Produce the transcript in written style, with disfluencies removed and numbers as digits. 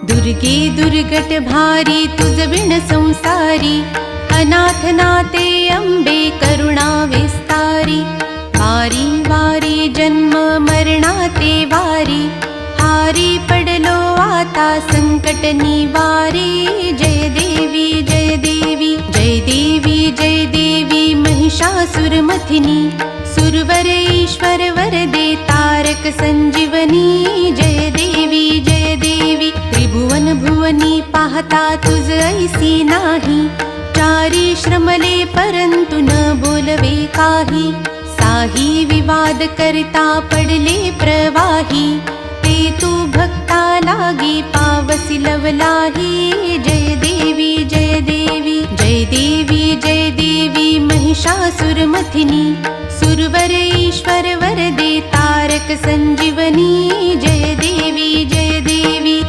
दुर्गे दुर्गट भारी तुझ विण संसारी, अनाथ नाते अंबे करुणा विस्तारी। वारी वारी जन्म मरणाते वारी, हारी पडलो आता संकट निवारी। जय देवी जय देवी जय देवी जय देवी महिषासुरमथिनी, सुरवर ईश्वर वरदे तारक संजीवनी। जय देवी जय देवी त्रिभुवन भुवनी, पाहता तुझ ऐसी नाही। चारी श्रमले परंतु न बोलवे काही, साही विवाद करता पडले प्रवाही। ते तू भक्ता लागी पावसी लवलाही। जय देवी जय देवी जय देवी जय देवी महिषासुरमथिनी, सुरवर ईश्वर वरदे तारक संजीवनी। जय देवी जय देवी।